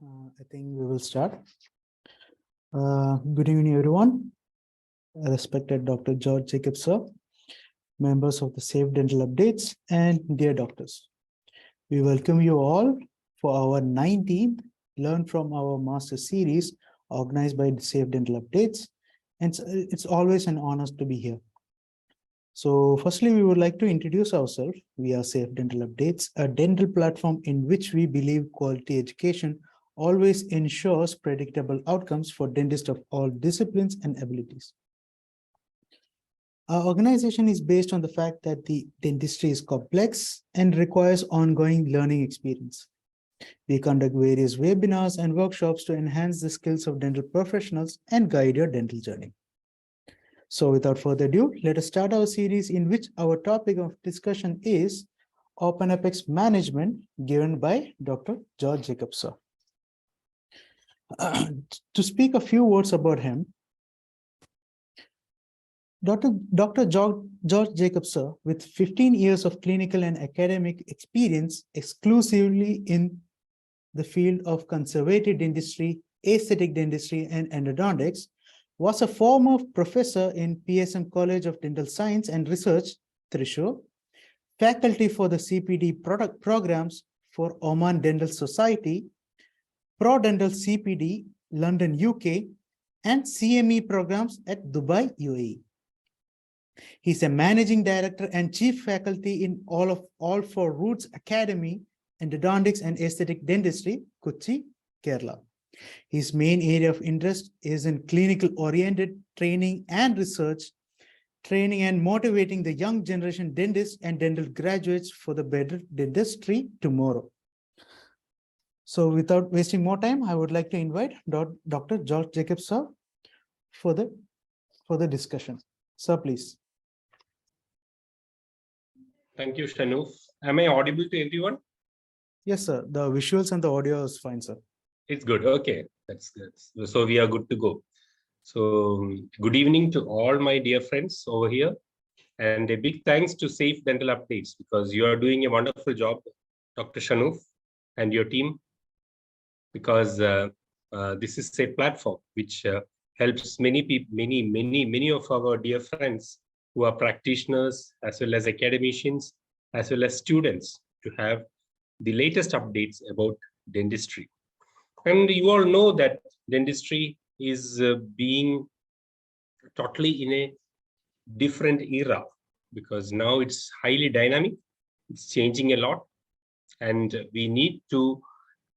I think we will start. Good evening, everyone. Respected Dr. George Jacobs, sir, members of the Safe Dental Updates, and dear doctors. We welcome you all for our 19th Learn from Our Master series organized by the Safe Dental Updates. And it's always an honor to be here. So firstly, we would like to introduce ourselves. We are Safe Dental Updates, a dental platform in which we believe quality education always ensures predictable outcomes for dentists of all disciplines and abilities. Our organization is based on the fact that the dentistry is complex and requires ongoing learning experience. We conduct various webinars and workshops to enhance the skills of dental professionals and guide your dental journey. So without further ado, let us start our series in which our topic of discussion is Open Apex Management, given by Dr. George Jacobs, sir. To speak a few words about him, Dr. George Jacobs, sir, with 15 years of clinical and academic experience exclusively in the field of conservative dentistry, aesthetic dentistry, and endodontics, was a former professor in PSM College of Dental Science and Research, Thrissur, faculty for the CPD product programs for Oman Dental Society, Pro Dental CPD, London, UK, and CME programs at Dubai, UAE. He's a managing director and chief faculty in All for Roots Academy, Endodontics and Aesthetic Dentistry, Kochi, Kerala. His main area of interest is in clinical-oriented training and research, training and motivating the young generation dentists and dental graduates for the better dentistry tomorrow. So without wasting more time, I would like to invite Dr. George Jacobs, sir, for the discussion. Sir, please. Thank you, Shanu. Am I audible to everyone? Yes, sir. The visuals and the audio is fine, sir. It's good. Okay, that's good. So we are good to go. So good evening to all my dear friends over here. And a big thanks to Safe Dental Updates because you are doing a wonderful job, Dr. Shanu, and your team, because this is a platform which helps many people, many of our dear friends who are practitioners, as well as academicians, as well as students, to have the latest updates about dentistry. And you all know that dentistry is being totally in a different era because now it's highly dynamic, it's changing a lot, and we need to,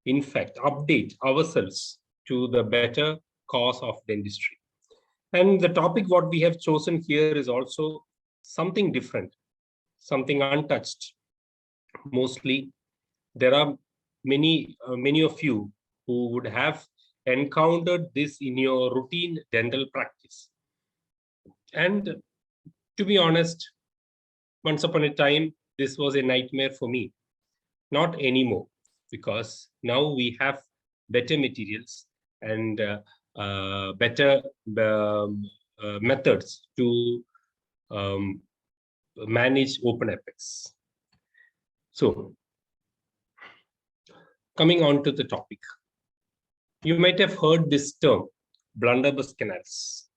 in fact, update ourselves to the better cause of dentistry. And the topic what we have chosen here is also something different, something untouched. Mostly, there are many of you who would have encountered this in your routine dental practice. And to be honest, once upon a time, this was a nightmare for me. Not anymore, because now we have better materials and better methods to manage Open Apex. So, coming on to the topic. You might have heard this term, Blunderbuss Canals.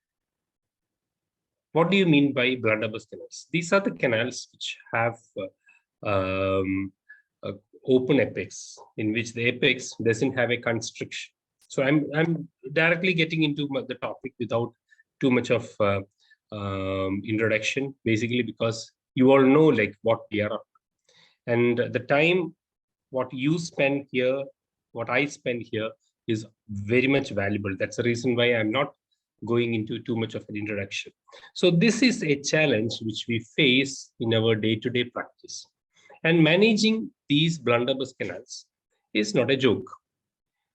What do you mean by Blunderbuss Canals? These are the canals which have open apex, in which the apex doesn't have a constriction. So I'm directly getting into the topic without too much of introduction, basically because you all know like what we are up to. And the time what you spend here, what I spend here is very much valuable. That's the reason why I'm not going into too much of an introduction. So this is a challenge which we face in our day-to-day practice. And managing these blunderbuss canals is not a joke.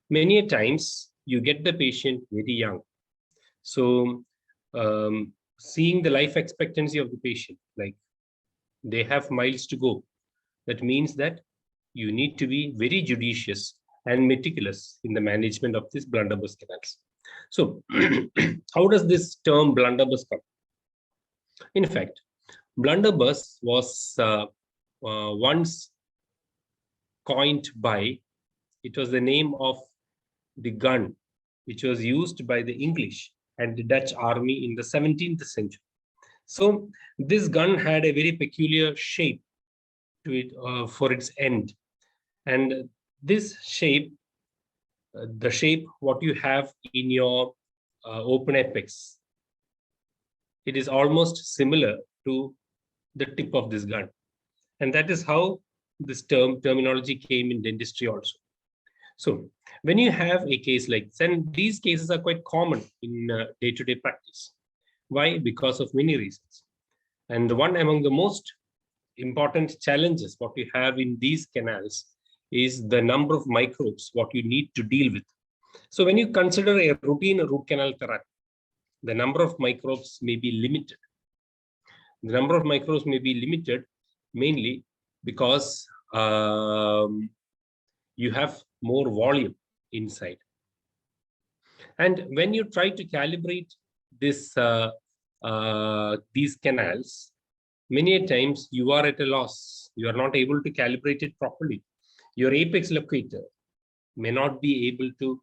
Many a times you get the patient very young. So seeing the life expectancy of the patient, like they have miles to go. That means that you need to be very judicious and meticulous in the management of these blunderbuss canals. So how does this term blunderbuss come? In fact, blunderbuss was once coined by, it was the name of the gun which was used by the English and the Dutch army in the 17th century. So this gun had a very peculiar shape to it for its end. And this shape, the shape what you have in your open apex, it is almost similar to the tip of this gun. And that is how this terminology came in dentistry also. So when you have a case like this, and these cases are quite common in day-to-day practice. Why? Because of many reasons. And one among the most important challenges what you have in these canals is the number of microbes what you need to deal with. So when you consider a routine root canal therapy, the number of microbes may be limited. The number of microbes may be limited mainly because you have more volume inside. And when you try to calibrate this, these canals, many times you are at a loss. You are not able to calibrate it properly. Your apex locator may not be able to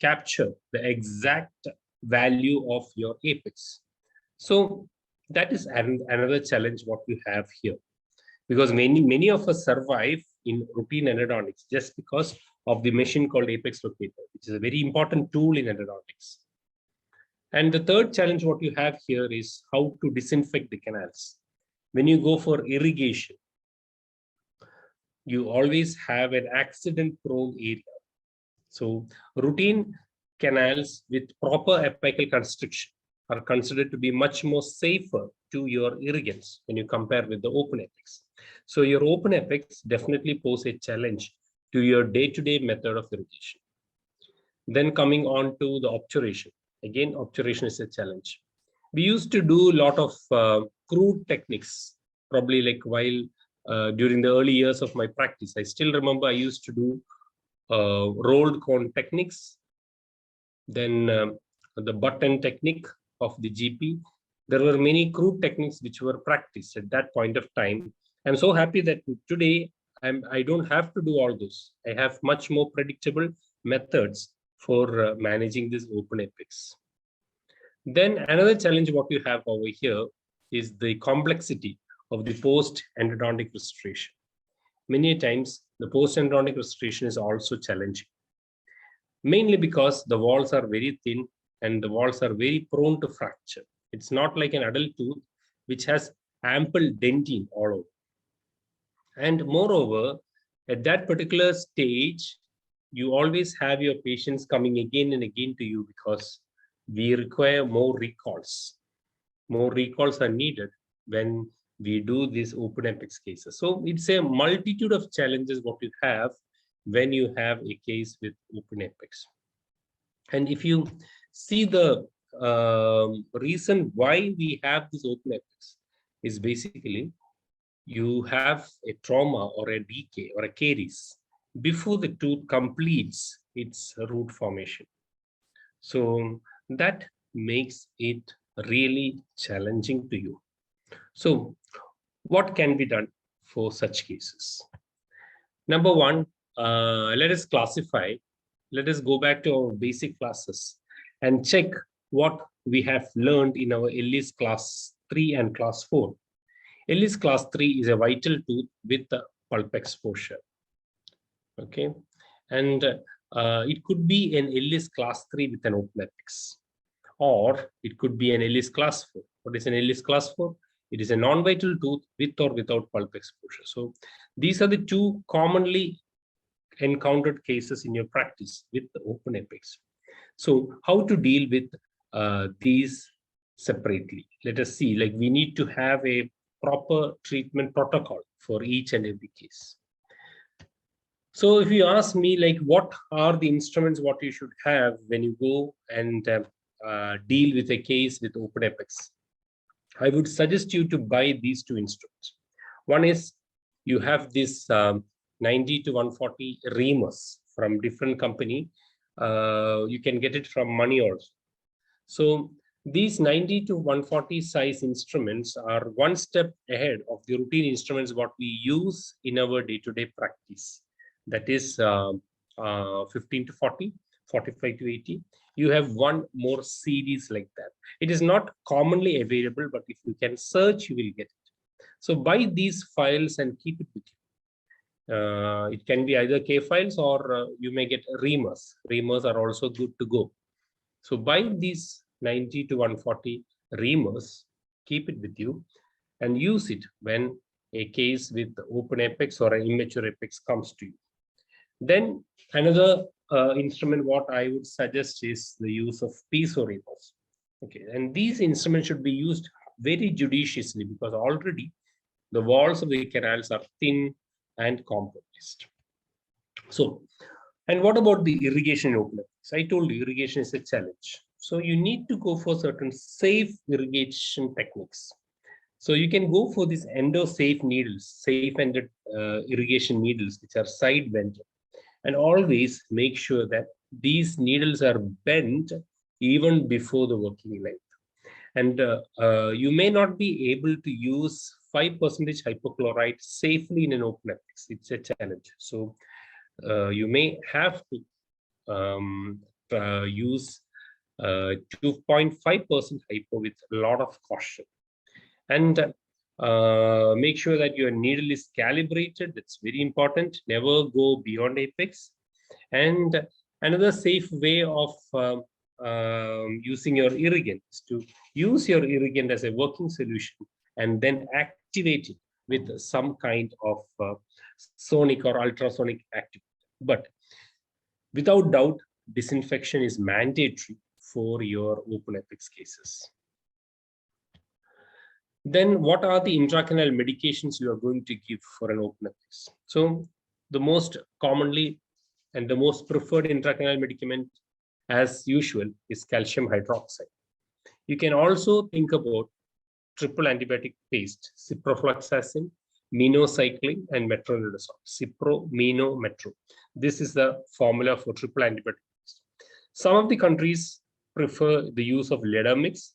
capture the exact value of your apex. So that is another challenge what you have here, because many of us survive in routine endodontics just because of the machine called apex locator, which is a very important tool in endodontics. And the third challenge what you have here is how to disinfect the canals. When you go for irrigation, you always have an accident-prone area. So routine canals with proper apical constriction are considered to be much more safer to your irrigants when you compare with the open apex. So your open apex definitely pose a challenge to your day-to-day method of irrigation. Then coming on to the obturation. Again, obturation is a challenge. We used to do a lot of crude techniques, probably like while during the early years of my practice. I still remember I used to do rolled cone techniques, then the button technique of the GP. There were many crude techniques which were practiced at that point of time. I'm so happy that today I don't have to do all those. I have much more predictable methods for managing this open apex. Then another challenge what you have over here is the complexity of the post-endodontic restoration. Many times the post-endodontic restoration is also challenging, mainly because the walls are very thin and the walls are very prone to fracture. It's not like an adult tooth which has ample dentine all over. And moreover, at that particular stage, you always have your patients coming again and again to you because we require more recalls. More recalls are needed when we do these open apex cases. So it's a multitude of challenges what you have when you have a case with open apex. And if you see the reason why we have this open apex is basically you have a trauma or a decay or a caries before the tooth completes its root formation. So that makes it really challenging to you. So what can be done for such cases? Number one, let us classify. Let us go back to our basic classes and check what we have learned in our Ellis class 3 and class 4. Ellis class 3 is a vital tooth with the pulp exposure. Okay, and it could be an Ellis class 3 with an open apex, or it could be an Ellis class 4. What is an Ellis class 4? It is a non-vital tooth with or without pulp exposure. So these are the two commonly encountered cases in your practice with the open apex. So how to deal with these separately? Let us see, like we need to have a proper treatment protocol for each and every case. So if you ask me, like, what are the instruments what you should have when you go and deal with a case with open apex, I would suggest you to buy these two instruments. One is you have this 90 to 140 remus from different company. You can get it from money also. So these 90 to 140 size instruments are one step ahead of the routine instruments what we use in our day-to-day practice. That is 15 to 40, 45 to 80. You have one more series like that. It is not commonly available, but if you can search, you will get it. So buy these files and keep it with you. It can be either K files or you may get reamers. Reamers are also good to go. So buy these 90 to 140 reamers, keep it with you, and use it when a case with open apex or an immature apex comes to you. Then another instrument what I would suggest is the use of piezo reamers. Okay, and these instruments should be used very judiciously because already the walls of the canals are thin and compromised. So, and what about the irrigation open apex? I told you irrigation is a challenge. So you need to go for certain safe irrigation techniques. So you can go for these endo-safe needles, safe-ended irrigation needles, which are side-bent. And always make sure that these needles are bent even before the working length. And you may not be able to use 5% hypochlorite safely in an open apex. It's a challenge. So you may have to use 2.5% hypo with a lot of caution. And make sure that your needle is calibrated. That's very important. Never go beyond apex. And another safe way of using your irrigant is to use your irrigant as a working solution and then activate it with some kind of sonic or ultrasonic activity. But without doubt, disinfection is mandatory for your open apex cases. Then what are the intracanal medications you are going to give for an open apex? So the most commonly and the most preferred intracanal medicament as usual is calcium hydroxide. You can also think about triple antibiotic paste, ciprofloxacin, minocycline, and metronidazole. Cipro, Mino, Metro. This is the formula for triple antibiotic paste. Some of the countries prefer the use of Ledamix,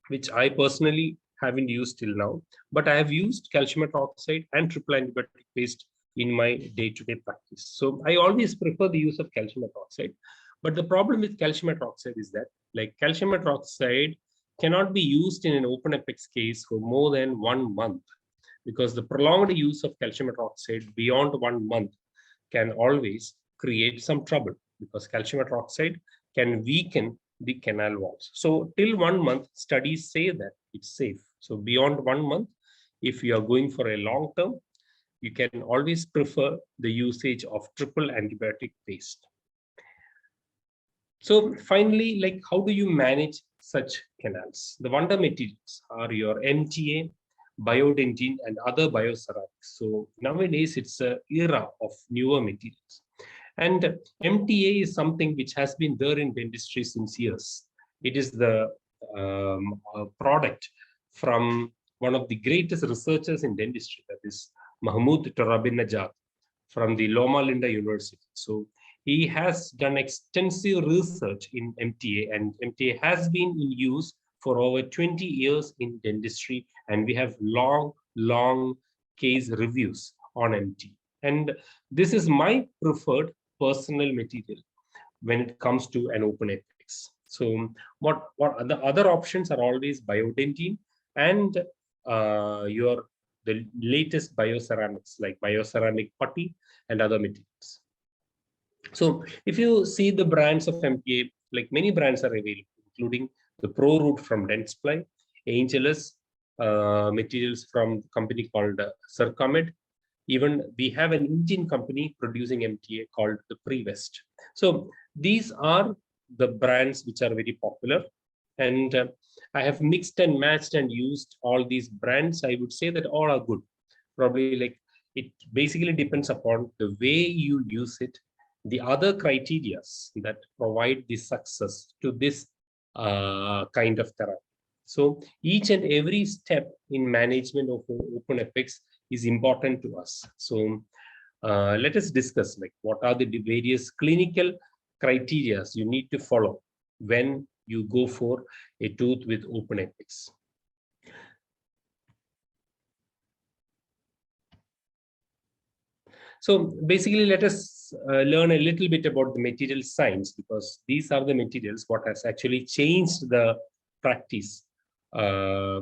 which I personally haven't used till now, but I have used calcium hydroxide and triple antibiotic paste in my day-to-day practice. So I always prefer the use of calcium hydroxide. But the problem with calcium hydroxide is that, like, calcium hydroxide cannot be used in an open apex case for more than 1 month, because the prolonged use of calcium hydroxide beyond 1 month can always create some trouble, because calcium hydroxide can weaken the canal walls. So till 1 month, studies say that it's safe. So beyond 1 month, if you are going for a long term, you can always prefer the usage of triple antibiotic paste. So finally, like, how do you manage such canals? The wonder materials are your MTA, Biodentine, and other bioceramics. So nowadays it's an era of newer materials. And MTA is something which has been there in dentistry since years. It is the product from one of the greatest researchers in dentistry, that is Mahmoud Torabin-Najat from the Loma Linda University. So he has done extensive research in MTA, and MTA has been in use for over 20 years in dentistry, and we have long case reviews on MTA. And this is my preferred personal material when it comes to an open apex. So what are the other options are always Biodentine and the latest bioceramics like bioceramic putty and other materials. So if you see the brands of MTA, like many brands are available, including the Pro Root from Dentsply, Angelus, materials from a company called Circamed. Even we have an Indian company producing MTA called the Prevest. So these are the brands which are very popular. And I have mixed and matched and used all these brands. I would say that all are good. Probably, like, it basically depends upon the way you use it, the other criteria that provide the success to this kind of therapy. So each and every step in management of open apex is important to us. So let us discuss, like, what are the various clinical criteria you need to follow when you go for a tooth with open apex. So basically, let us learn a little bit about the material science, because these are the materials what has actually changed the practice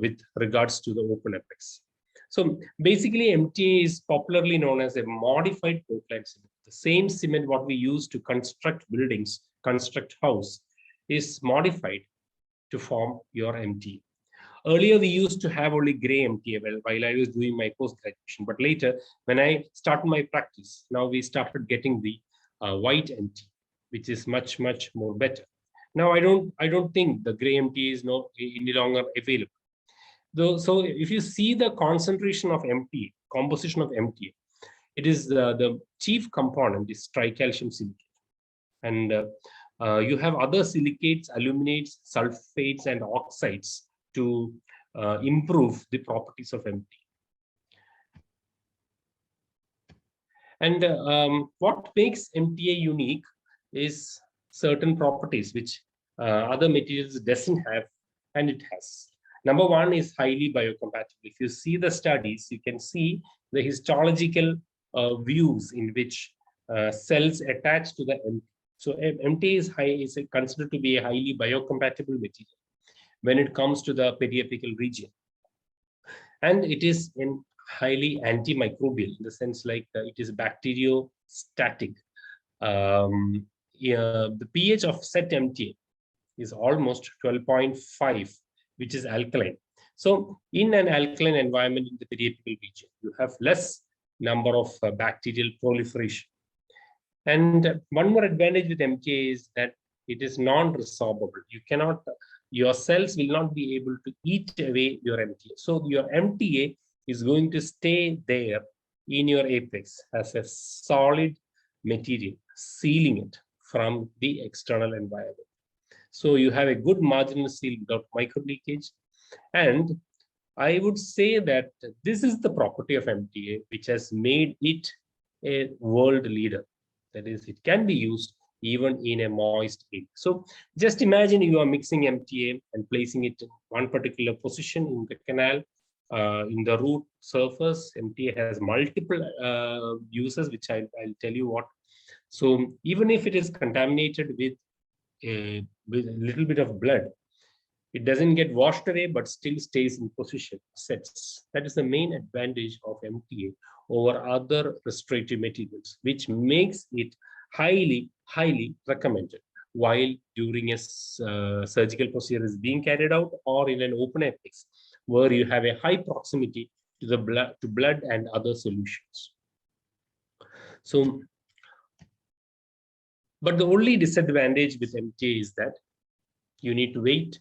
with regards to the open apex. So basically, MTA is popularly known as a modified Portland cement. The same cement what we use to construct buildings, construct house, is modified to form your MTA. Earlier, we used to have only gray MTA while I was doing my post-graduation. But later, when I started my practice, now we started getting the white MTA, which is much, much more better. Now, I don't think the gray MTA is any longer available. Though, so if you see the concentration of MTA, composition of MTA, it is the chief component is tricalcium silicate. And you have other silicates, aluminates, sulfates, and oxides to improve the properties of MTA. And what makes MTA unique is certain properties which other materials doesn't have, and it has. Number one is highly biocompatible. If you see the studies, you can see the histological views in which cells attach to the MTA. So MTA is considered to be a highly biocompatible material when it comes to the periapical region. And it is in highly antimicrobial, in the sense like it is bacteriostatic. The pH of set MTA is almost 12.5, which is alkaline. So in an alkaline environment in the periapical region, you have less number of bacterial proliferation. And one more advantage with MTA is that it is non-resorbable. Your cells will not be able to eat away your MTA. So your MTA is going to stay there in your apex as a solid material, sealing it from the external environment. So you have a good marginal seal without microleakage. And I would say that this is the property of MTA, which has made it a world leader. That is, it can be used even in a moist area. So just imagine you are mixing MTA and placing it in one particular position in the canal, in the root surface. MTA has multiple uses, which I'll tell you what. So even if it is contaminated with a little bit of blood, it doesn't get washed away, but still stays in position, sets. That is the main advantage of MTA over other restorative materials, which makes it highly, highly recommended while during a surgical procedure is being carried out, or in an open apex, where you have a high proximity to the blood and other solutions. So, but the only disadvantage with MTA is that you need to wait,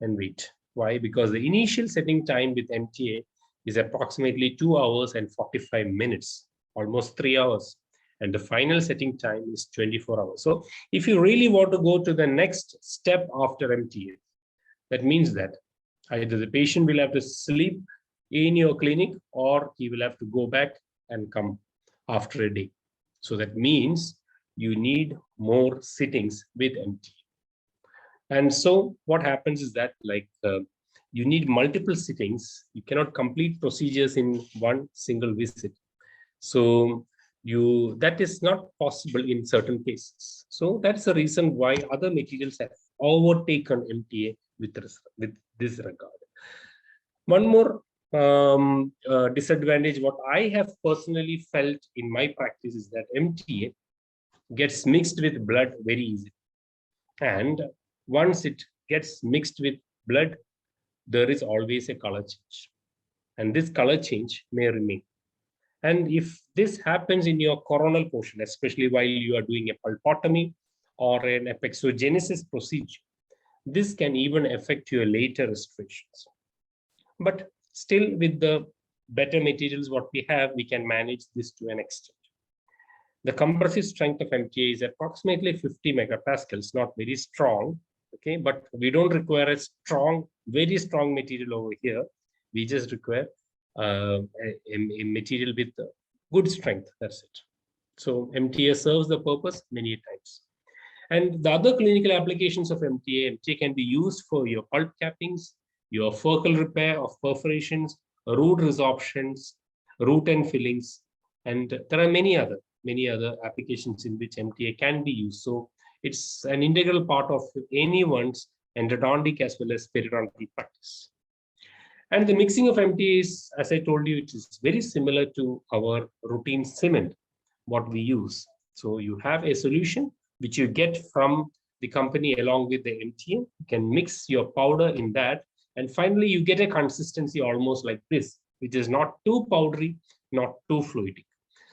and wait. Why? Because the initial setting time with MTA is approximately 2 hours and 45 minutes, almost 3 hours. And the final setting time is 24 hours. So if you really want to go to the next step after MTA, that means that either the patient will have to sleep in your clinic, or he will have to go back and come after a day. So that means you need more sittings with MTA. And so what happens is that you need multiple sittings. You cannot complete procedures in one single visit. So that is not possible in certain cases. So that's the reason why other materials have overtaken MTA with this regard. One more disadvantage, what I have personally felt in my practice, is that MTA gets mixed with blood very easily. And once it gets mixed with blood, there is always a color change. And this color change may remain. And if this happens in your coronal portion, especially while you are doing a pulpotomy or an apexogenesis procedure, this can even affect your later restorations. But still, with the better materials what we have, we can manage this to an extent. The compressive strength of MTA is approximately 50 megapascals, not very strong, okay? But we don't require a very strong material over here. We just require a material with good strength, that's it. So MTA serves the purpose many times. And the other clinical applications of MTA can be used for your pulp cappings, your focal repair of perforations, root resorptions, root and fillings, And there are many other applications in which MTA can be used. So it's an integral part of anyone's endodontic as well as periodontal practice. And the mixing of MTA is, as I told you, it is very similar to our routine cement, what we use. So you have a solution which you get from the company along with the MTA. You can mix your powder in that. And finally, you get a consistency almost like this, which is not too powdery, not too fluidic.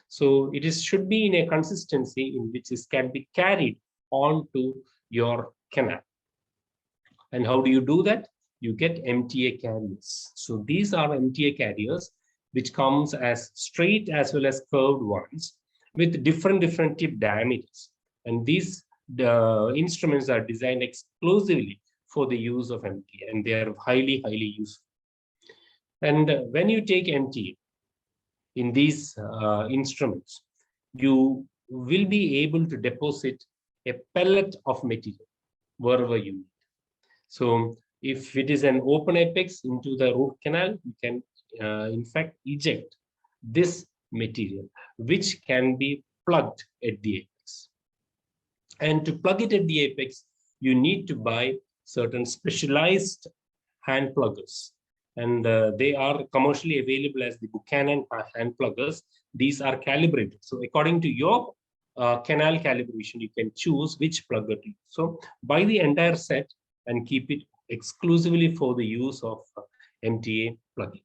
So it should be in a consistency in which it can be carried onto your canal. And how do you do that? You get MTA carriers. So these are MTA carriers, which comes as straight as well as curved ones with different tip diameters. And these instruments are designed exclusively for the use of MTA, and they are highly useful. And when you take MTA in these instruments, you will be able to deposit a pellet of material wherever you need. So if it is an open apex into the root canal, you can in fact eject this material, which can be plugged at the apex. And to plug it at the apex, you need to buy certain specialized hand pluggers. And they are commercially available as the Buchanan hand pluggers. These are calibrated. So according to your canal calibration, you can choose which plugger to use. So buy the entire set and keep it exclusively for the use of MTA plugging.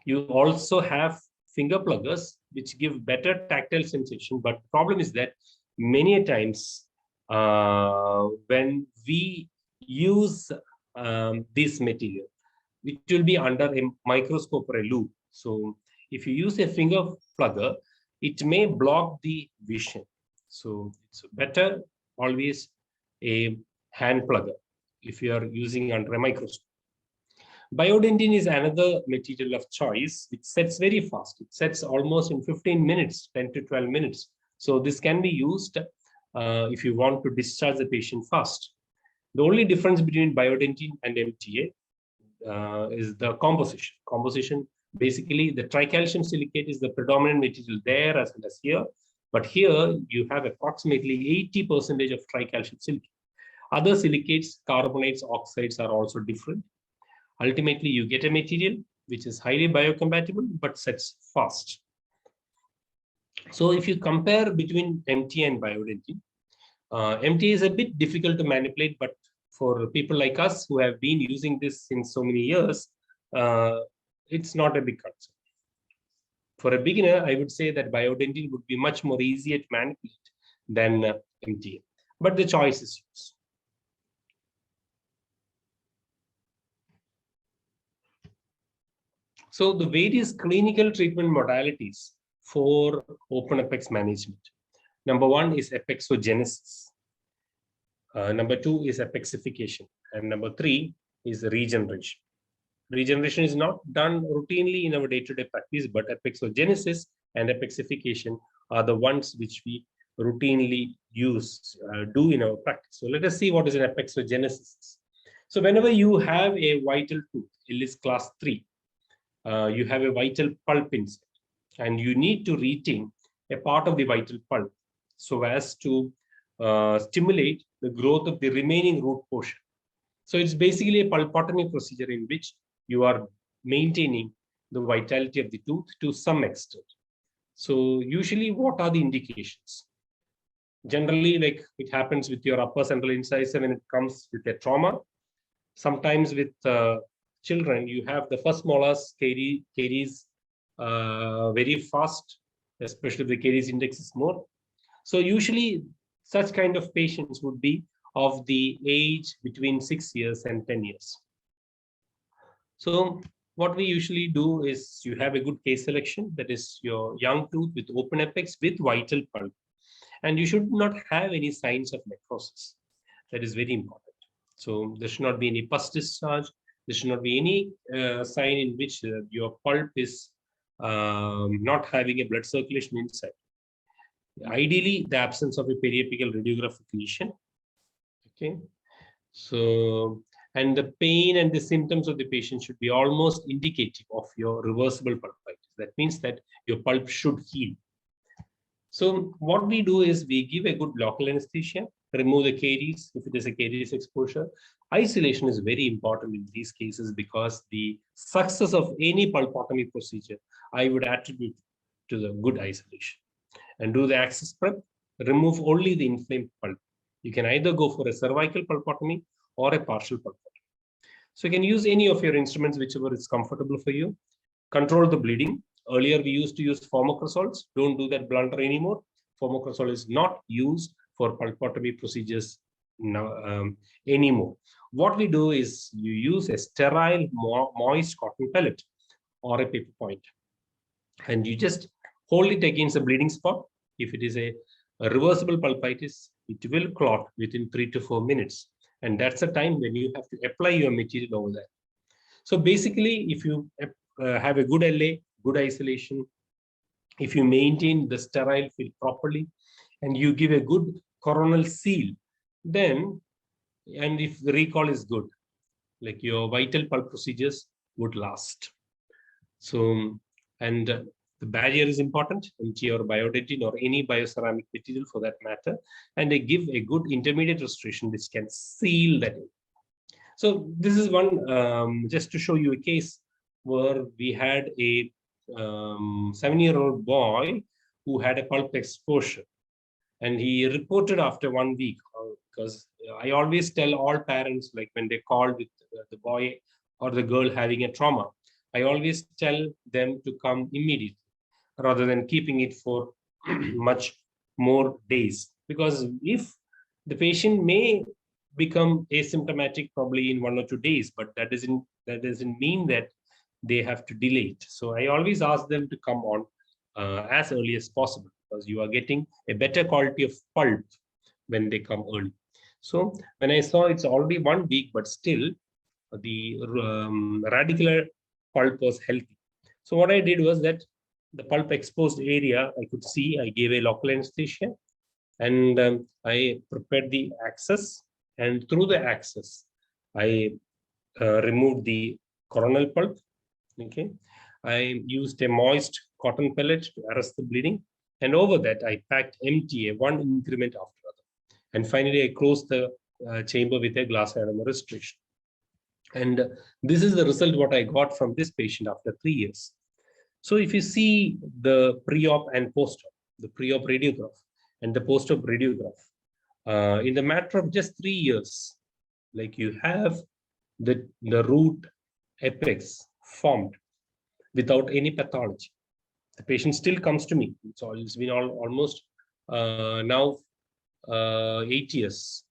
You also have finger pluggers, which give better tactile sensation. But the problem is that many times when we use this material, it will be under a microscope or a loop. So if you use a finger plugger, it may block the vision. So it's better always a hand plugger if you are using under a microscope. Biodentine is another material of choice. It sets very fast. It sets almost in 15 minutes, 10 to 12 minutes. So this can be used if you want to discharge the patient fast. The only difference between biodentine and MTA is the composition. Composition, basically the tricalcium silicate is the predominant material there as well as here. But here you have approximately 80% of tricalcium silicate. Other silicates, carbonates, oxides are also different. Ultimately, you get a material which is highly biocompatible but sets fast. So if you compare between MTA and biodentine, MTA is a bit difficult to manipulate, but for people like us who have been using this since so many years, it's not a big concern. For a beginner, I would say that biodentine would be much more easier to manipulate than MTA, but the choice is yours. So the various clinical treatment modalities for open apex management. Number one is apexogenesis. Number two is apexification. And number three is regeneration. Regeneration is not done routinely in our day-to-day practice, but apexogenesis and apexification are the ones which we routinely do in our practice. So let us see what is an apexogenesis. So whenever you have a vital tooth, Ellis class 3, you have a vital pulp inside, and you need to retain a part of the vital pulp so as to stimulate the growth of the remaining root portion. So it's basically a pulpotomy procedure in which you are maintaining the vitality of the tooth to some extent. So usually, what are the indications? Generally, like it happens with your upper central incisor when it comes with a trauma. Sometimes with children, you have the first molars caries very fast, especially if the caries index is more. So usually such kind of patients would be of the age between 6 years and 10 years. So what we usually do is you have a good case selection, that is your young tooth with open apex with vital pulp. And you should not have any signs of necrosis. That is very important. So there should not be any pus discharge. There should not be any sign in which your pulp is not having a blood circulation inside. Ideally, the absence of a periapical radiographic lesion. Okay. So, and the pain and the symptoms of the patient should be almost indicative of your reversible pulpitis. That means that your pulp should heal. So what we do is we give a good local anesthesia, remove the caries if it is a caries exposure. Isolation is very important in these cases because the success of any pulpotomy procedure, I would attribute to the good isolation. And do the access prep, remove only the inflamed pulp. You can either go for a cervical pulpotomy or a partial pulpotomy. So you can use any of your instruments, whichever is comfortable for you. Control the bleeding. Earlier, we used to use formocrosols. Don't do that blunder anymore. Formocrosol is not used for pulpotomy procedures now, anymore. What we do is you use a sterile, moist cotton pellet or a paper point, and you just hold it against the bleeding spot. If it is a reversible pulpitis, it will clot within 3 to 4 minutes. And that's the time when you have to apply your material over there. So basically, if you have a good LA, good isolation, if you maintain the sterile field properly, and you give a good coronal seal, then, and if the recall is good, like your vital pulp procedures would last. So, and the barrier is important, MTA or Biodentine or any bioceramic material for that matter, and they give a good intermediate restoration which can seal that in. So this is one, just to show you a case where we had a 7-year-old boy who had a pulp exposure, and he reported after 1 week, because I always tell all parents, like when they call with the boy or the girl having a trauma, I always tell them to come immediately rather than keeping it for much more days. Because if the patient may become asymptomatic probably in 1 or 2 days, but that doesn't mean that they have to delay it. So I always ask them to come on as early as possible, because you are getting a better quality of pulp when they come early. So when I saw it's already 1 week, but still the radicular pulp was healthy. So what I did was that the pulp exposed area, I could see, I gave a local anesthesia, and I prepared the access, and through the access, I removed the coronal pulp. Okay, I used a moist cotton pellet to arrest the bleeding, and over that I packed MTA, one increment after other, and finally I closed the chamber with a glass ionomer restoration. And this is the result what I got from this patient after 3 years. So if you see the pre-op and post-op, the pre-op radiograph and the post-op radiograph, in the matter of just 3 years, like you have the root apex formed without any pathology. The patient still comes to me. It's been almost now 8 years,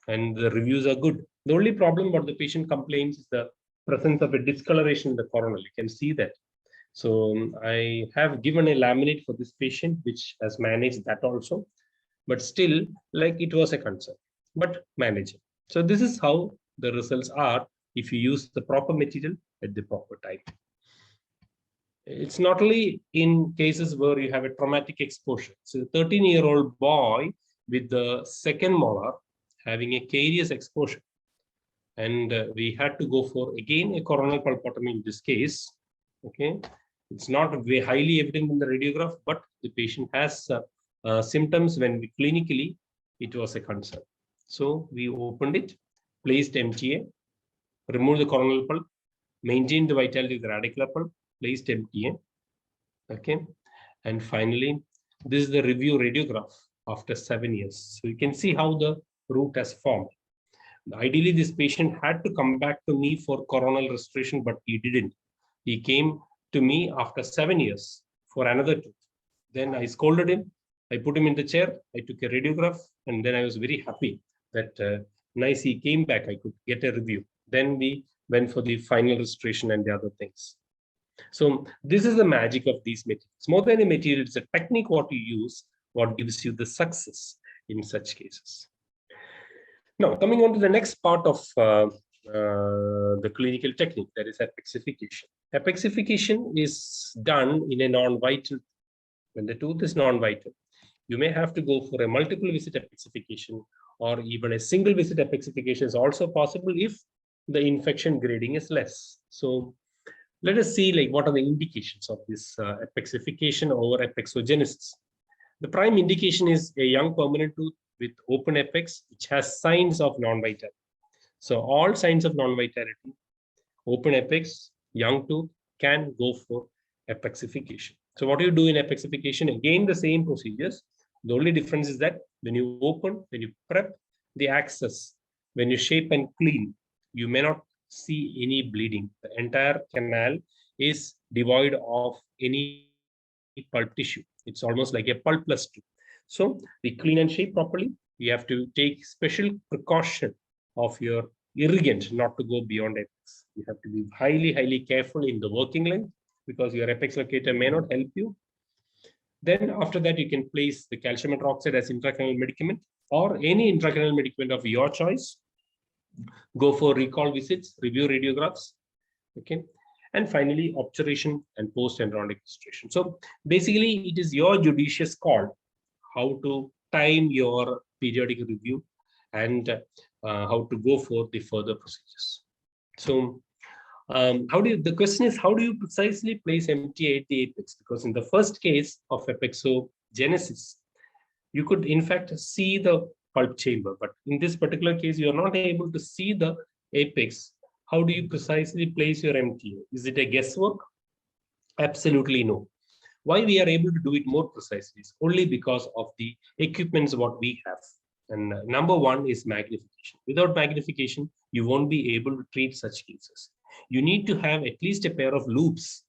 and the reviews are good. The only problem what the patient complains is the presence of a discoloration in the coronal. You can see that. So I have given a laminate for this patient, which has managed that also, but still, like, it was a concern, but manageable. So this is how the results are if you use the proper material at the proper time. It's not only in cases where you have a traumatic exposure. So a 13-year-old boy with the second molar having a carious exposure, and we had to go for, again, a coronal pulpotomy in this case. Okay, it's not very highly evident in the radiograph, but the patient has symptoms when we clinically, it was a concern. So we opened it, placed MTA, removed the coronal pulp, maintained the vitality of the radicular pulp, placed MTA. Okay, and finally, this is the review radiograph after 7 years. So you can see how the root has formed. Ideally, this patient had to come back to me for coronal restoration, but he didn't. He came to me after 7 years for another tooth. Then I scolded him. I put him in the chair. I took a radiograph, and then I was very happy that nice, he came back. I could get a review. Then we went for the final restoration and the other things. So this is the magic of these materials. More than a material, it's a technique what you use, what gives you the success in such cases. Now, coming on to the next part of the clinical technique, that is apexification. Apexification is done in a non-vital. When the tooth is non-vital, you may have to go for a multiple visit apexification, or even a single visit apexification is also possible if the infection grading is less. So Let us see like what are the indications of this apexification over apexogenesis. The prime indication is a young permanent tooth with open apex, which has signs of non-vitality. So all signs of non-vitality, open apex, young tooth can go for apexification. So what do you do in apexification? Again, the same procedures. The only difference is that when you open, when you prep the access, when you shape and clean, you may not see any bleeding. The entire canal is devoid of any pulp tissue. It's almost like a pulpless tube. So we clean and shape properly. You have to take special precaution of your irrigant not to go beyond apex. You have to be highly careful in the working length because your apex locator may not help you. Then after that, you can place the calcium hydroxide as intracanal medicament or any intracanal medicament of your choice. Go for recall visits, review radiographs. Okay. And finally, obturation and post-embryonic registration. So basically, it is your judicious call how to time your periodic review and how to go for the further procedures. So the question is, how do you precisely place MTA at the apex? Because in the first case of apexogenesis, you could in fact see the pulp chamber, but in this particular case, you are not able to see the apex. How do you precisely place your MTA? Is it a guesswork? Absolutely no. Why we are able to do it more precisely is only because of the equipments what we have. And number one is magnification. Without magnification, you won't be able to treat such cases. You need to have at least a pair of loops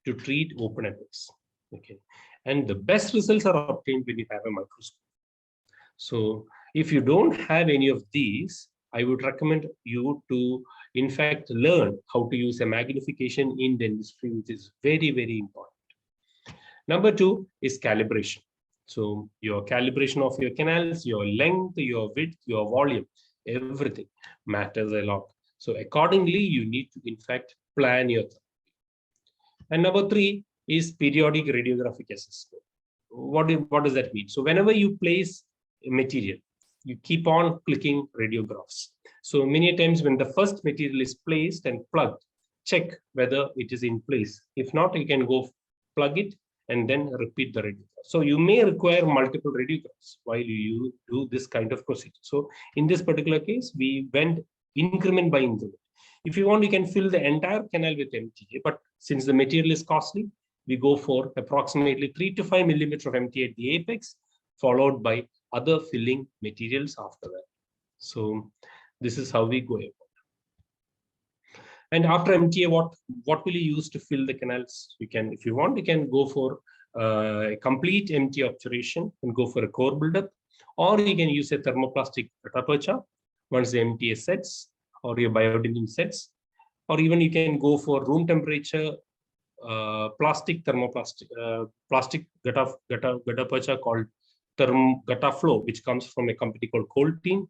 to treat open apex. Okay, and the best results are obtained when you have a microscope. So if you don't have any of these, I would recommend you to, in fact, learn how to use a magnification in dentistry, which is very important. Number two is calibration. So your calibration of your canals, your length, your width, your volume, everything matters a lot. So accordingly, you need to, in fact, plan your therapy. And number three is periodic radiographic assessment. What does that mean? So whenever you place a material, you keep on clicking radiographs. So many times when the first material is placed and plugged, check whether it is in place. If not, you can go plug it and then repeat the radiograph. So you may require multiple radiographs while you do this kind of procedure. So in this particular case, we went increment by increment. If you want, you can fill the entire canal with MTA, but since the material is costly, we go for approximately 3 to 5 millimeters of MTA at the apex, followed by other filling materials after that. So this is how we go about. And after MTA, what will you use to fill the canals? You can, if you want, you can go for a complete MTA obturation and go for a core buildup, or you can use a thermoplastic gutta once the MTA sets or your biodentine sets, or even you can go for room temperature plastic gutta called Gutta Flow, which comes from a company called Cold Team,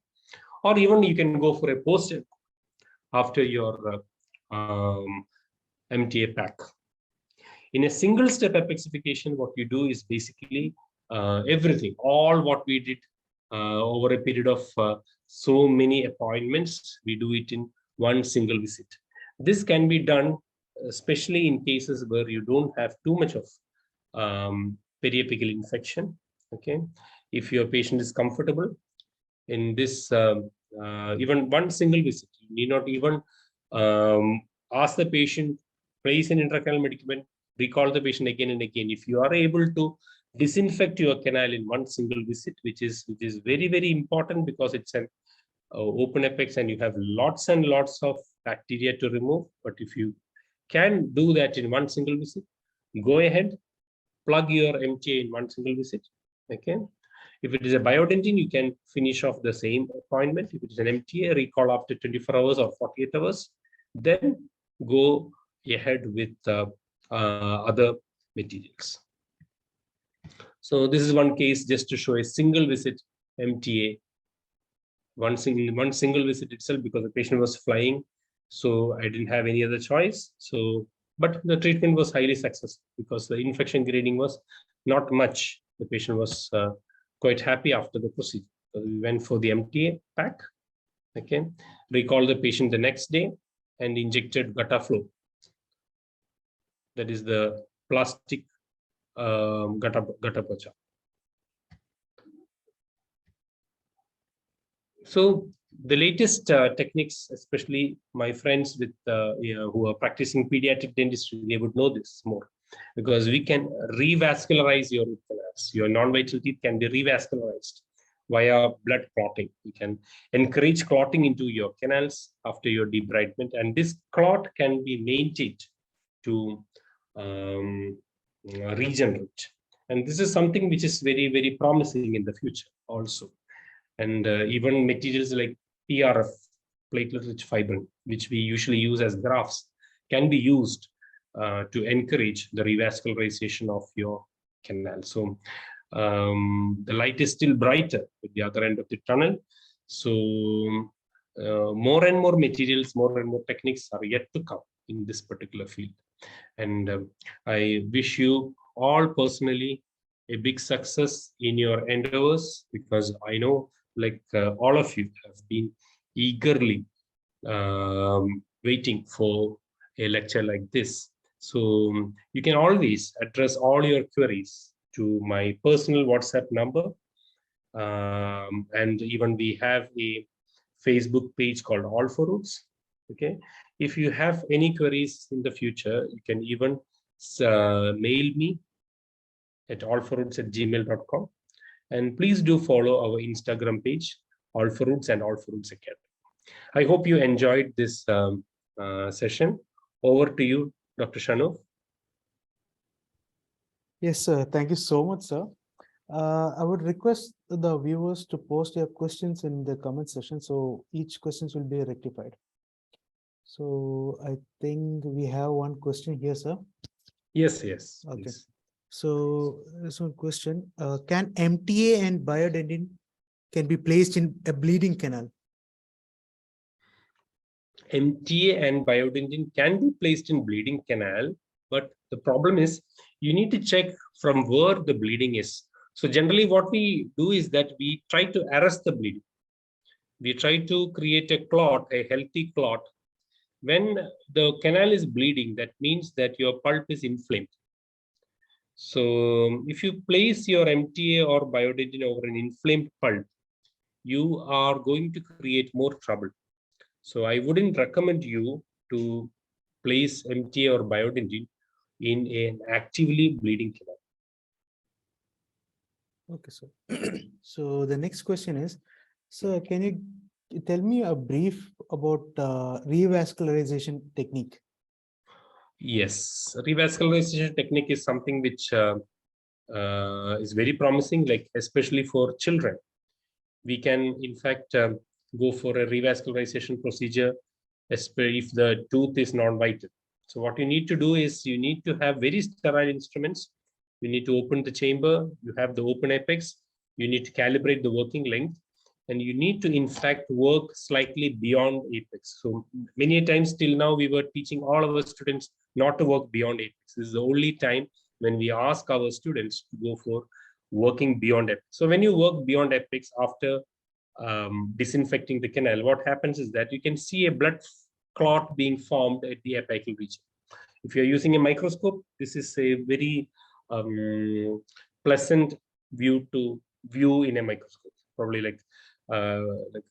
or even you can go for a post after your MTA pack. In a single step apexification, what you do is basically everything, all what we did over a period of so many appointments, we do it in one single visit. This can be done especially in cases where you don't have too much of periapical infection. Okay, if your patient is comfortable in this, even one single visit, you need not even ask the patient, place an intracanal medicament, recall the patient again and again. If you are able to disinfect your canal in one single visit, which is very important because it's an open apex and you have lots and lots of bacteria to remove. But if you can do that in one single visit, go ahead, plug your MTA in one single visit. Okay. If it is a biodentine, you can finish off the same appointment. If it is an MTA, recall after 24 hours or 48 hours, then go ahead with other materials. So this is one case just to show a single visit MTA, one single visit itself, because the patient was flying. So I didn't have any other choice. So, but the treatment was highly successful because the infection grading was not much. The patient was quite happy after the procedure. So we went for the MTA pack. Okay, recalled the patient the next day and injected Gutta Flow. that is the plastic gatapacha. So the latest techniques, especially my friends with who are practicing pediatric dentistry, they would know this more, because we can revascularize your root canals. Your non-vital teeth can be revascularized via blood clotting. You can encourage clotting into your canals after your debridement, and this clot can be maintained to regenerate. And this is something which is very, very promising in the future also. And even materials like PRF, platelet-rich fibrin, which we usually use as grafts, can be used to encourage the revascularization of your canal. So the light is still brighter at the other end of the tunnel. So more and more materials, more and more techniques are yet to come in this particular field. And I wish you all personally a big success in your endeavors, because I know, like all of you have been eagerly waiting for a lecture like this. So you can always address all your queries to my personal WhatsApp number. And even we have a Facebook page called All for Roots. Okay. If you have any queries in the future, you can even mail me at allforroots@gmail.com. And please do follow our Instagram page, All for Roots and All for Roots Academy. I hope you enjoyed this session. Over to you, Dr. Shanu. Yes, sir. Thank you so much, sir. I would request the viewers to post your questions in the comment section, so each questions will be rectified. So I think we have one question here, sir. Yes, yes. Okay. Please. So there's one question. Can MTA and Biodentine can be placed in a bleeding canal? MTA and Biodentine can be placed in bleeding canal, but the problem is you need to check from where the bleeding is. So generally what we do is that we try to arrest the bleeding. We try to create a clot, a healthy clot. When the canal is bleeding, that means that your pulp is inflamed. So if you place your MTA or Biodentine over an inflamed pulp, you are going to create more trouble. So I wouldn't recommend you to place MTA or Biodentine in an actively bleeding canal. Okay, sir. So the next question is, sir, can you tell me a brief about revascularization technique? Yes, revascularization technique is something which is very promising, like especially for children. We can, in fact, go for a revascularization procedure if the tooth is non-vital. So what you need to do is you need to have very sterile instruments. You need to open the chamber. You have the open apex. You need to calibrate the working length. And you need to, in fact, work slightly beyond apex. So many times till now, we were teaching all of our students not to work beyond apex. This is the only time when we ask our students to go for working beyond apex. So when you work beyond apex after disinfecting the canal, what happens is that you can see a blood clot being formed at the apical region. If you're using a microscope, this is a very pleasant view to view in a microscope. Probably like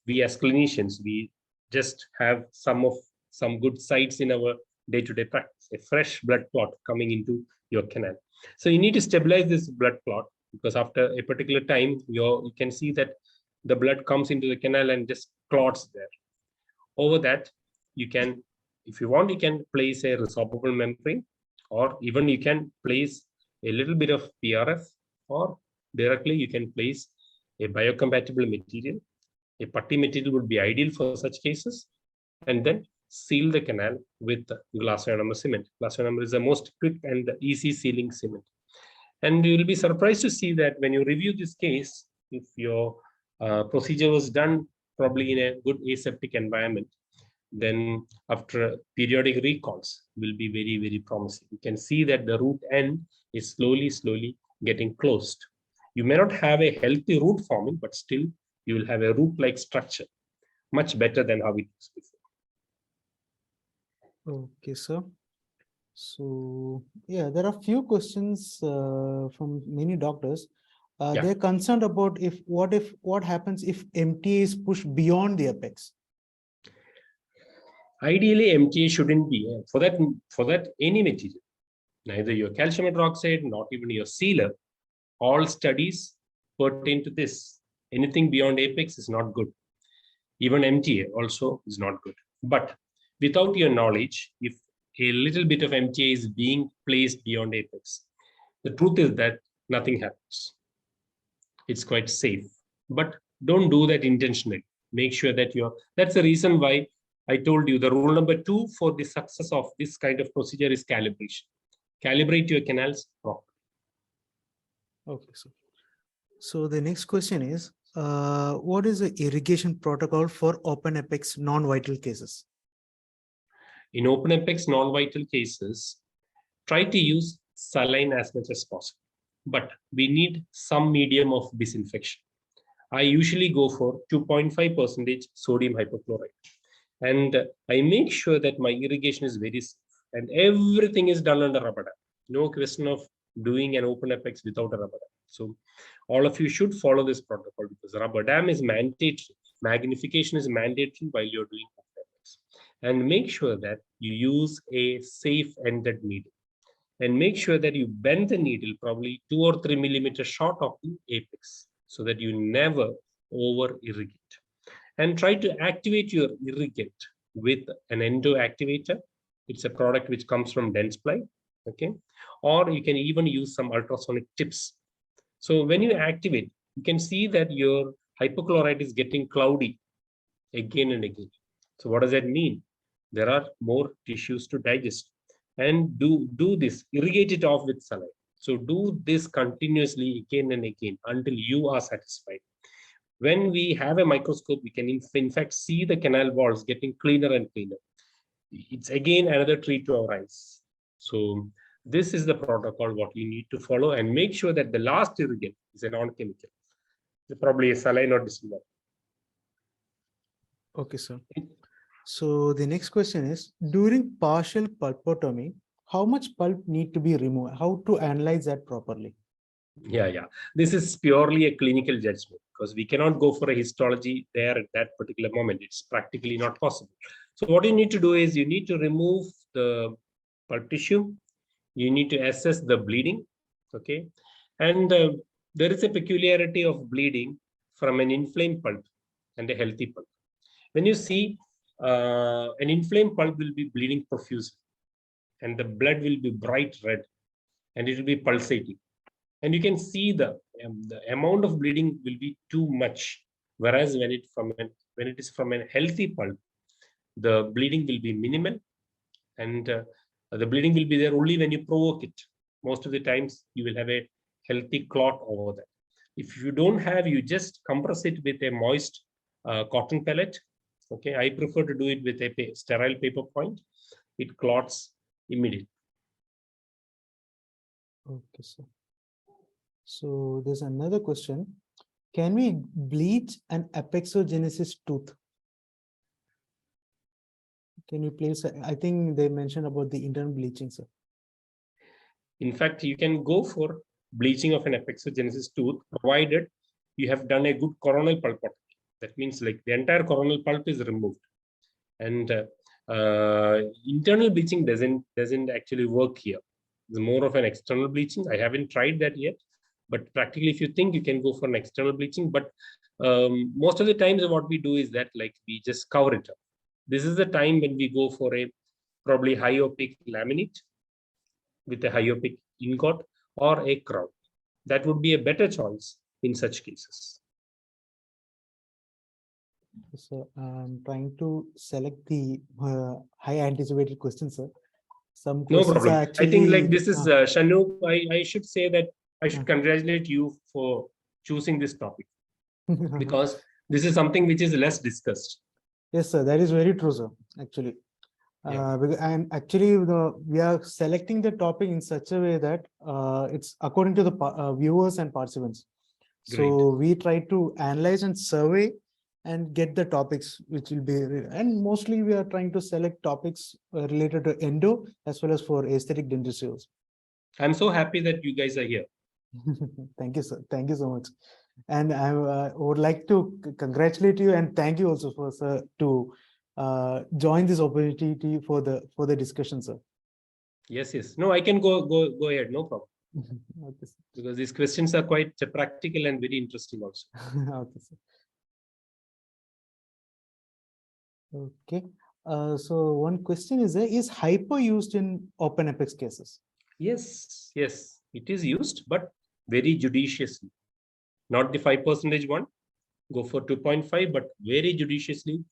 we as clinicians, we just have some good sights in our day-to-day practice, a fresh blood clot coming into your canal. So you need to stabilize this blood clot, because after a particular time, you can see that the blood comes into the canal and just clots there. Over that, you can, if you want, you can place a resorbable membrane, or even you can place a little bit of PRF, or directly you can place a biocompatible material. A putty material would be ideal for such cases, and then seal the canal with glass ionomer cement. Glass ionomer is the most quick and easy sealing cement. And you will be surprised to see that when you review this case, if your procedure was done probably in a good aseptic environment, then after periodic recalls will be very, very promising. You can see that the root end is slowly getting closed. You may not have a healthy root forming, but still you will have a root-like structure, much better than how it was before. Okay, sir. So yeah, there are few questions from many doctors. Yeah. They're concerned about what happens if MTA is pushed beyond the apex. Ideally, MTA shouldn't be for that any material, neither your calcium hydroxide, not even your sealer. All studies pertain to this. Anything beyond apex is not good. Even MTA also is not good. But without your knowledge, if a little bit of MTA is being placed beyond apex, the truth is that nothing happens. It's quite safe, but don't do that intentionally. Make sure that that's the reason why I told you the rule number 2 for the success of this kind of procedure is calibration. Calibrate your canals properly. Okay, so the next question is, what is the irrigation protocol for open apex non-vital cases? In open apex non-vital cases, try to use saline as much as possible, but we need some medium of disinfection. I usually go for 2.5% sodium hypochlorite, and I make sure that my irrigation is very safe and everything is done under rubber dam. No question of doing an open apex without a rubber dam. So all of you should follow this protocol because rubber dam is mandatory. Magnification is mandatory while you're doing open apex. And make sure that you use a safe ended needle. And make sure that you bend the needle probably 2 or 3 millimeters short of the apex so that you never over irrigate. And try to activate your irrigant with an endo activator. It's a product which comes from Dentsply, okay? Or you can even use some ultrasonic tips. So when you activate, you can see that your hypochlorite is getting cloudy again and again. So what does that mean? There are more tissues to digest. And do this, irrigate it off with saline. So do this continuously again and again until you are satisfied. When we have a microscope, we can in fact see the canal walls getting cleaner and cleaner. It's again another treat to our eyes. So this is the protocol what you need to follow and make sure that the last irrigant is a non-chemical. Probably a saline or distillate. Okay, sir. So the next question is, during partial pulpotomy, how much pulp need to be removed? How to analyze that properly? Yeah. This is purely a clinical judgment because we cannot go for a histology there at that particular moment. It's practically not possible. So what you need to do is you need to remove the pulp tissue. You need to assess the bleeding, okay? And there is a peculiarity of bleeding from an inflamed pulp and a healthy pulp. When you see an inflamed pulp will be bleeding profusely and the blood will be bright red and it will be pulsating. And you can see the amount of bleeding will be too much. Whereas when it is from a healthy pulp, the bleeding will be minimal and the bleeding will be there only when you provoke it. Most of the times you will have a healthy clot over there. If you don't have, you just compress it with a moist cotton pellet. Okay, I prefer to do it with a sterile paper point. It clots immediately. Okay, sir. So there's another question. Can we bleach an apexogenesis tooth? Can you please, I think they mentioned about the internal bleaching, sir. In fact, you can go for bleaching of an apexogenesis tooth, provided you have done a good coronal pulpotomy. That means like the entire coronal pulp is removed. And internal bleaching doesn't actually work here. It's more of an external bleaching. I haven't tried that yet. But practically, if you think, you can go for an external bleaching. But most of the times what we do is that like we just cover it up. This is the time when we go for a probably high opaque laminate with a high opaque ingot or a crown. That would be a better choice in such cases. So I'm trying to select the high anticipated questions, sir. Some No questions problem. are actually, I think like this is Shanu. I should say that I should congratulate you for choosing this topic because this is something which is less discussed. Yes, sir. That is very true, sir. Actually, and actually, we are selecting the topic in such a way that it's according to the viewers and participants. Great. So we try to analyze and survey and get the topics which will be, and mostly we are trying to select topics related to endo as well as for aesthetic dentistry also. I'm so happy that you guys are here. Thank you, sir. Thank you so much. And I would like to congratulate you and thank you also for sir to join this opportunity for the discussion, sir. Yes, yes. No, I can go ahead. No problem. Okay, sir. Because these questions are quite practical and very interesting also. Okay, sir. Okay. So one question is hypo used in open apex cases? Yes, yes, it is used, but very judiciously. Not the 5% one. Go for 2.5, but very judiciously.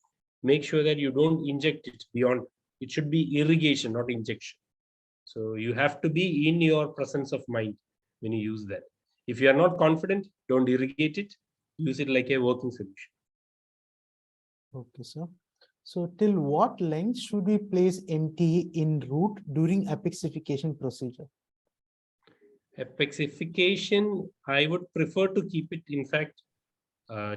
Make sure that you don't inject it beyond. It should be irrigation, not injection. So you have to be in your presence of mind when you use that. If you are not confident, don't irrigate it. Use it like a working solution. Okay, sir. So till what length should we place MTA in root during apexification procedure? Apexification, I would prefer to keep it, in fact,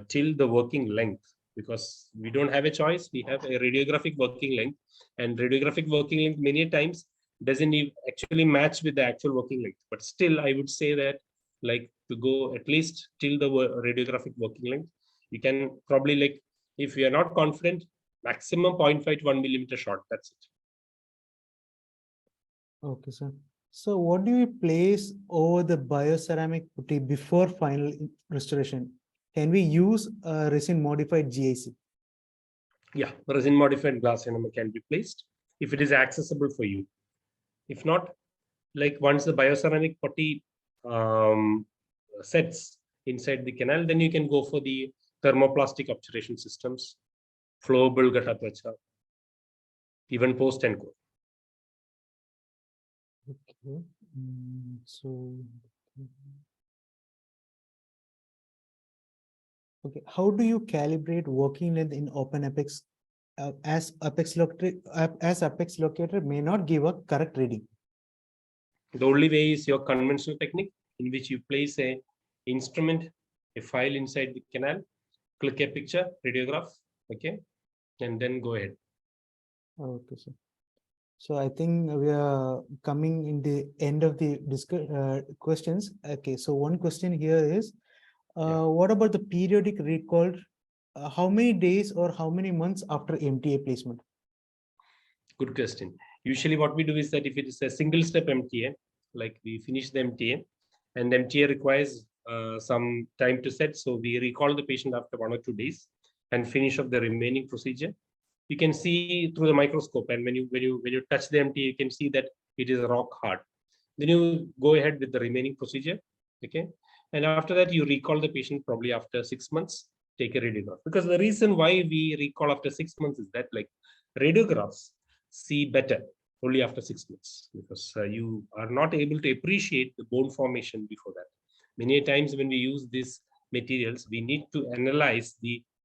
till the working length, because we don't have a choice. We have a radiographic working length, and radiographic working length many times doesn't actually match with the actual working length. But still, I would say that like to go at least till the radiographic working length. You can probably, like, if you are not confident, maximum 0.5 to 1 millimeter short. That's it. Okay, sir. So what do we place over the bioceramic putty before final restoration? Can we use resin modified GIC? Yeah, resin modified glass enamel can be placed if it is accessible for you. If not, like once the bioceramic putty sets inside the canal, then you can go for the thermoplastic obturation systems, flowable Gathatvacha, even post and core. Okay. So, okay, how do you calibrate working length in open apex as apex locator may not give a correct reading? The only way is your conventional technique, in which you place a instrument, a file inside the canal, click a picture, radiograph, okay, and then go ahead. Okay, sir. So I think we are coming in the end of the questions. Okay, so one question here is, what about the periodic recall? How many days or how many months after MTA placement? Good question. Usually what we do is that if it is a single step MTA, like we finish the MTA and MTA requires some time to set. So we recall the patient after 1 or 2 days and finish up the remaining procedure. You can see through the microscope, and when you touch the MTA, you can see that it is rock hard. Then you go ahead with the remaining procedure, okay? And after that, you recall the patient probably after 6 months, take a radiograph. Because the reason why we recall after 6 months is that, like, radiographs see better only after 6 months, because you are not able to appreciate the bone formation before that. Many times when we use these materials, we need to analyze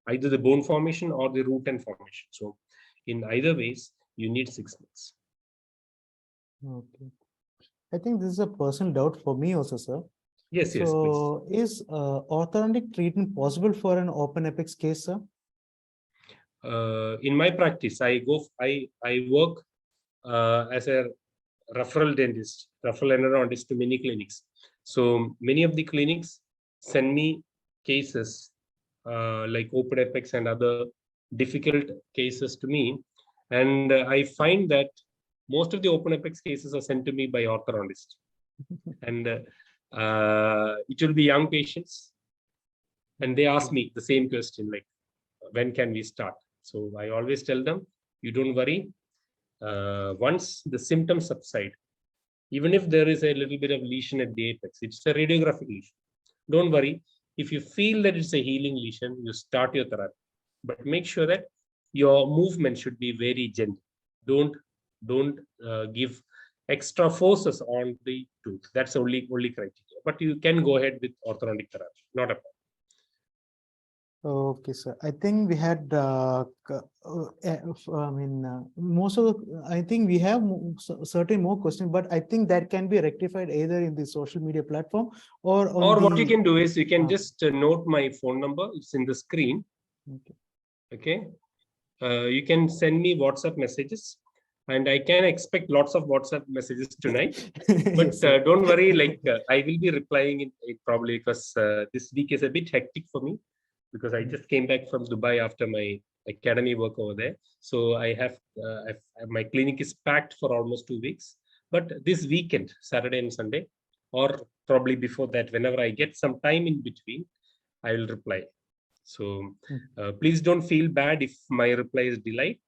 either the bone formation or the root and formation. So in either ways, you need 6 months. Okay. I think this is a personal doubt for me also, sir. Yes, yes. So is orthodontic treatment possible for an open apex case, sir? In my practice, I work as a referral dentist, referral endodontist to many clinics. So many of the clinics send me cases like open apex and other difficult cases to me. And I find that most of the open apex cases are sent to me by orthodontists. And it will be young patients. And they ask me the same question, like, when can we start? So I always tell them, you don't worry. Once the symptoms subside, even if there is a little bit of lesion at the apex, it's a radiographic lesion. Don't worry. If you feel that it's a healing lesion, you start your therapy. But make sure that your movement should be very gentle. Don't give extra forces on the tooth. That's only criteria. But you can go ahead with orthodontic therapy. Not a problem. Okay, sir. I think we had, I think we have certain more questions, but I think that can be rectified either in the social media platform or on what you can do is you can just note my phone number. It's in the screen. Okay. Okay. You can send me WhatsApp messages, and I can expect lots of WhatsApp messages tonight. But Yes, sir. don't worry, like I will be replying it probably, because this week is a bit hectic for me, because I just came back from Dubai after my academy work over there. So I have my clinic is packed for almost 2 weeks. But this weekend, Saturday and Sunday, or probably before that, whenever I get some time in between, I will reply. So please don't feel bad if my reply is delayed.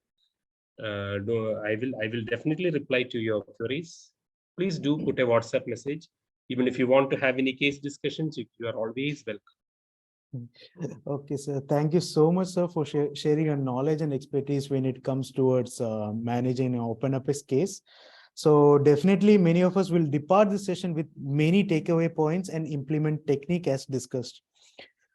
I will definitely reply to your queries. Please do put a WhatsApp message. Even if you want to have any case discussions, you are always welcome. Okay, sir. Thank you so much, sir, for sharing your knowledge and expertise when it comes towards managing an open Apex case. So definitely many of us will depart this session with many takeaway points and implement technique as discussed.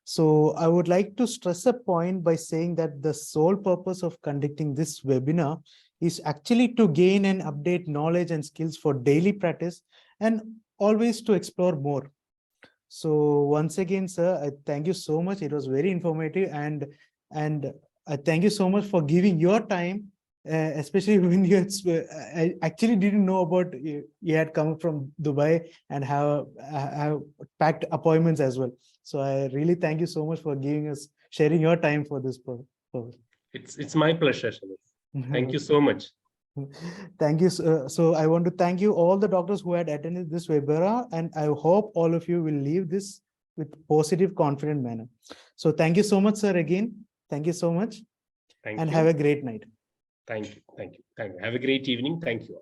So I would like to stress a point by saying that the sole purpose of conducting this webinar is actually to gain and update knowledge and skills for daily practice and always to explore more. So once again, sir, I thank you so much. It was very informative, and I thank you so much for giving your time, especially when you had, I actually didn't know about you had come from Dubai and have packed appointments as well. So I really thank you so much for sharing your time for this purpose. It's my pleasure, Shamil. Thank you so much. Thank you. So I want to thank you all the doctors who had attended this webinar, and I hope all of you will leave this with positive, confident manner. So thank you so much, sir, again. Thank you so much. Thank and you. Have a great night. Thank you. Thank you. Thank you. Have a great evening. Thank you.